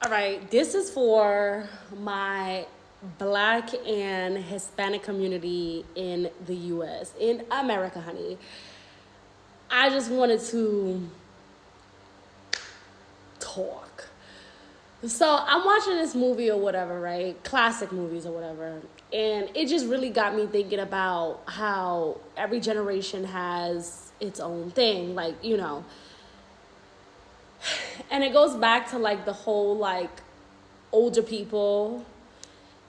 All right, this is for my Black and Hispanic community in the US, in America, honey. I just wanted to talk. So I'm watching this movie or whatever, right? Classic movies or whatever. And it just really got me thinking about how every generation has its own thing. And it goes back to like the whole like older people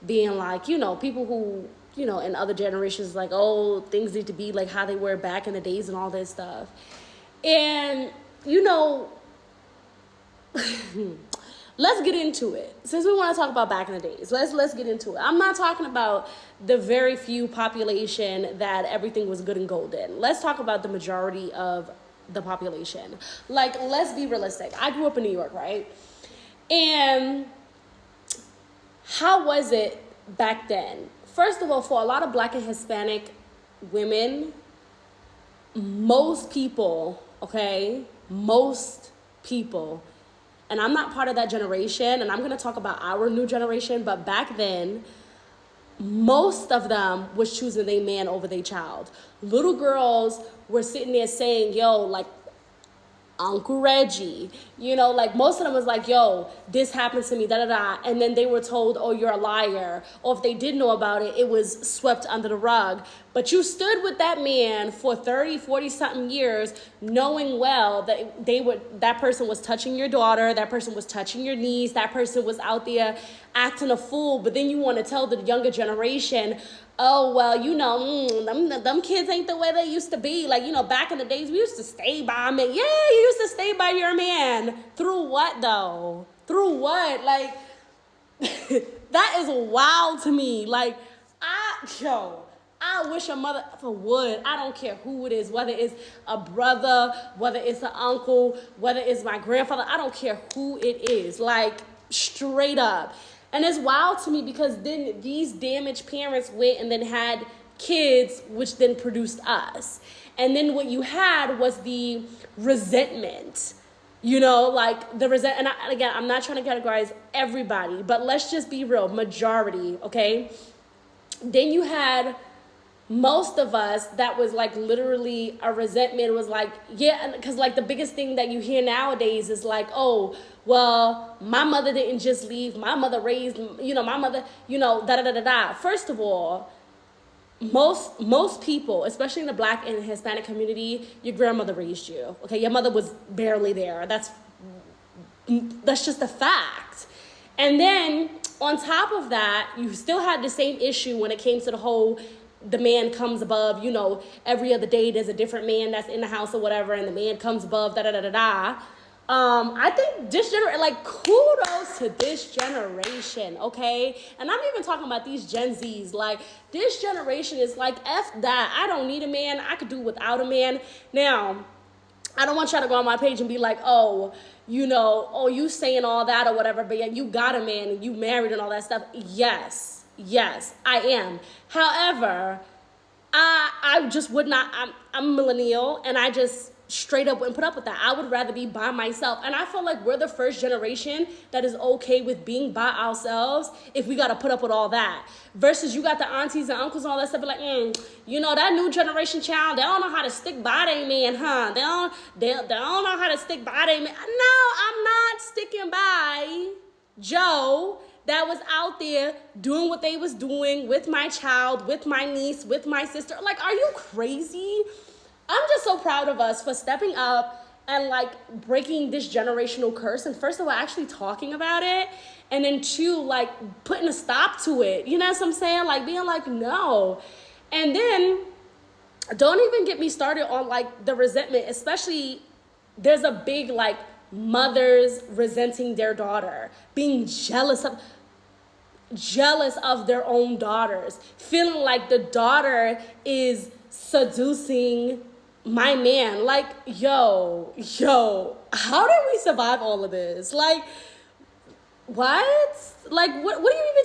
being like, people who, in other generations, like, oh, things need to be like how they were back in the days and all this stuff. And, let's get into it. Since we want to talk about back in the days, let's get into it. I'm not talking about the very few population that everything was good and golden. Let's talk about the majority of the population. Like, let's be realistic. I grew up in New York, right? And how was it back then? First of all, for a lot of Black and Hispanic women, most people, and I'm not part of that generation, and I'm going to talk about our new generation, but back then, most of them was choosing their man over their child. Little girls were sitting there saying, yo, like, Uncle Reggie, like most of them was like, yo, this happened to me, da-da-da. And then they were told, oh, you're a liar. Or if they did know about it, it was swept under the rug. But you stood with that man for 30, 40 something years, knowing well that that person was touching your daughter, that person was touching your niece, that person was out there acting a fool. But then you want to tell the younger generation, oh, well, them kids ain't the way they used to be. Like, back in the days, we used to stay by men. Yeah, you used to stay by your man. Through what, though? Through what? Like, that is wild to me. Like, I wish a mother would. I don't care who it is, whether it's a brother, whether it's an uncle, whether it's my grandfather. I don't care who it is. Like, straight up. And it's wild to me because then these damaged parents went and then had kids, which then produced us. And then what you had was the resentment, like the resent. And again, I'm not trying to categorize everybody, but let's just be real, majority, okay? Then you had most of us that was like literally a resentment was like, yeah, because like the biggest thing that you hear nowadays is like, oh, well, my mother didn't just leave, my mother raised, my mother, da-da-da-da-da. First of all, most people, especially in the Black and Hispanic community, your grandmother raised you, okay? Your mother was barely there. That's just a fact. And then on top of that, you still had the same issue when it came to the whole the man comes above, every other day there's a different man that's in the house or whatever, and the man comes above, da-da-da-da-da. I think this kudos to this generation, okay? And I'm even talking about these Gen Zs. Like, this generation is like, F that. I don't need a man. I could do without a man. Now, I don't want y'all to go on my page and be like, oh, you saying all that or whatever, but yeah, you got a man and you married and all that stuff. Yes, I am. However, I just would not, I'm a millennial, and I just straight up wouldn't put up with that. I would rather be by myself. And I feel like we're the first generation that is okay with being by ourselves if we got to put up with all that. Versus you got the aunties and uncles and all that stuff, like, that new generation child, they don't know how to stick by their man, huh? They don't know how to stick by their man. No, I'm not sticking by Joe that was out there doing what they was doing with my child, with my niece, with my sister. Like, are you crazy? I'm just so proud of us for stepping up and like breaking this generational curse. And first of all, actually talking about it. And then two, like putting a stop to it. You know what I'm saying? Like being like, no. And then don't even get me started on like the resentment, especially there's a big like mothers resenting their daughter, being jealous of their own daughters, feeling like the daughter is seducing my man. Like, yo, how did we survive all of this? Like, what? Like, what are you even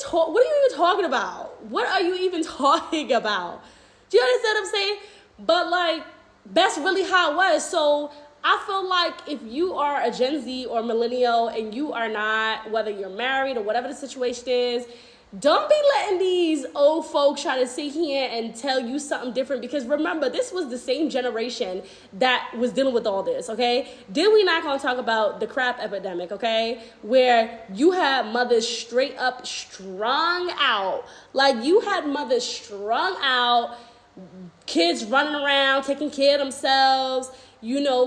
talking about? What are you even talking about? Do you understand what I'm saying? But like, that's really how it was. So I feel like if you are a Gen Z or millennial and you are not, whether you're married or whatever the situation is, don't be letting these old folks try to sit here and tell you something different, because remember, this was the same generation that was dealing with all this, okay? Then we not gonna talk about the crap epidemic, okay? Where you had mothers straight up strung out. Like, you had mothers strung out, kids running around, taking care of themselves,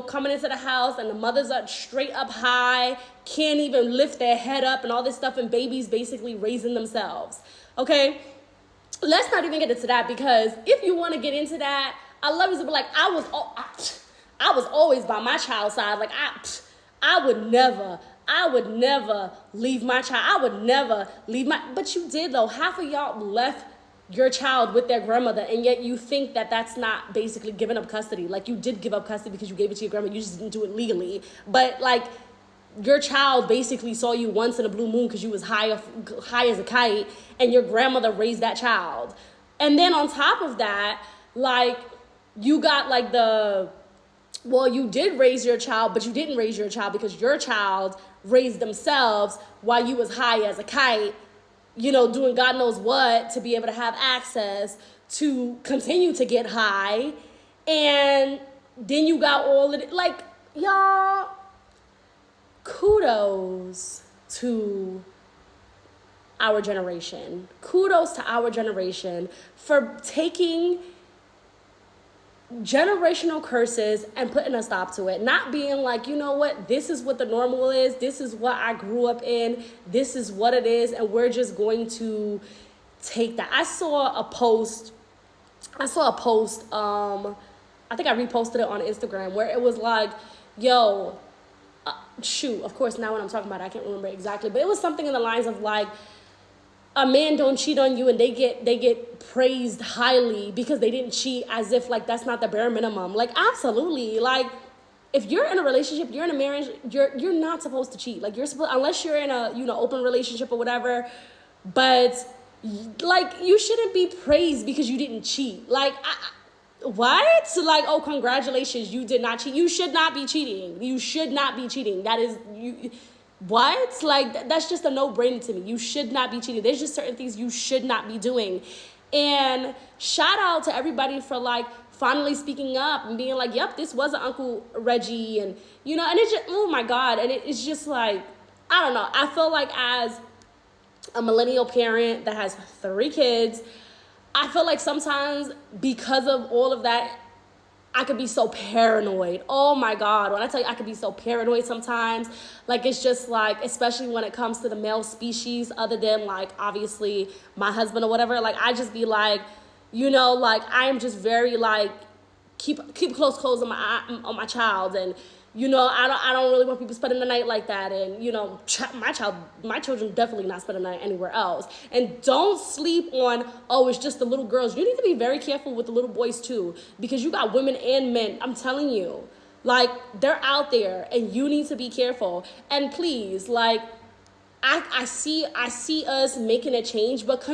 coming into the house and the mothers are straight up high, can't even lift their head up and all this stuff, and babies basically raising themselves, okay? Let's not even get into that, because if you want to get into that, I love you to be like, I was always by my child's side. Like, I would never leave my child. I would never leave but you did though. Half of y'all left your child with their grandmother, and yet you think that that's not basically giving up custody. Like, you did give up custody because you gave it to your grandma. You just didn't do it legally. But like, your child basically saw you once in a blue moon because you was high as a kite, and your grandmother raised that child. And then on top of that, like, you got like you did raise your child, but you didn't raise your child because your child raised themselves while you was high as a kite, doing God knows what to be able to have access to continue to get high. And then you got all of it. Like, y'all, kudos to our generation. Kudos to our generation for taking generational curses and putting a stop to it. Not being like, you know what, this is what the normal is, this is what I grew up in, this is what it is, and we're just going to take that. I saw a post, I think I reposted it on Instagram, where it was like, yo, of course, now when I'm talking about it, I can't remember exactly, but it was something in the lines of like, a man don't cheat on you and they get praised highly because they didn't cheat, as if like that's not the bare minimum. Like, absolutely. Like, if you're in a relationship, you're in a marriage, you're not supposed to cheat. Like, you're supposed, unless you're in a open relationship or whatever, but like, you shouldn't be praised because you didn't cheat. Like, what? Like, oh, congratulations, you did not cheat. You should not be cheating. You should not be cheating. That is you. What? Like, that's just a no-brainer to me. You should not be cheating. There's just certain things you should not be doing. And shout out to everybody for like finally speaking up and being like, yep, this was an Uncle Reggie. And, and it's just, oh my God. And it's just like, I don't know. I feel like as a millennial parent that has 3 kids, I feel like sometimes because of all of that, I could be so paranoid. Oh my God. When I tell you I could be so paranoid sometimes, like, it's just like, especially when it comes to the male species, other than like, obviously my husband or whatever, like, I just be like, like, I am just very like, keep close on my child. And, I don't really want people spending the night like that. And, my children definitely not spending the night anywhere else. And don't sleep on, oh, it's just the little girls. You need to be very careful with the little boys too, because you got women and men. I'm telling you, like, they're out there and you need to be careful. And please, like, I see us making a change, but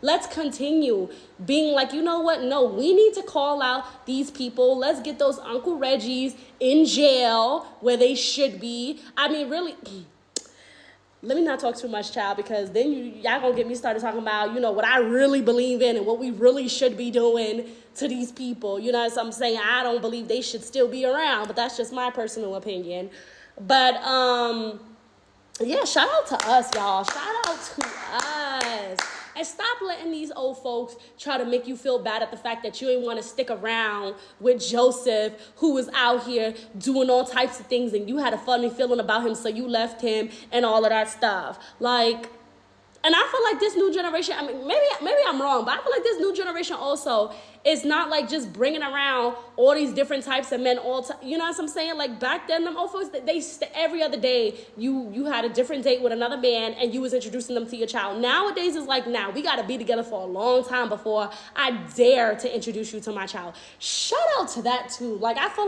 let's continue being like, you know what? No, we need to call out these people. Let's get those Uncle Reggies in jail where they should be. I mean, really, let me not talk too much, child, because then y'all gonna get me started talking about, what I really believe in and what we really should be doing to these people. So I'm saying, I don't believe they should still be around, but that's just my personal opinion. But, yeah, shout out to us, y'all. Shout out to us. And stop letting these old folks try to make you feel bad at the fact that you ain't want to stick around with Joseph, who was out here doing all types of things, and you had a funny feeling about him, so you left him and all of that stuff. Like, and I feel like this new generation, I mean, maybe I'm wrong, but I feel like this new generation also is not like just bringing around all these different types of men you know what I'm saying? Like, back then, them old folks, every other day, you had a different date with another man and you was introducing them to your child. Nowadays, it's like, now we got to be together for a long time before I dare to introduce you to my child. Shout out to that too. Like, I feel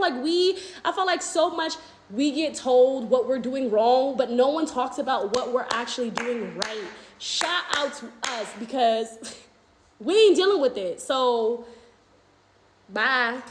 like so much we get told what we're doing wrong, but no one talks about what we're actually doing right. Shout out to us, because we ain't dealing with it. So, bye.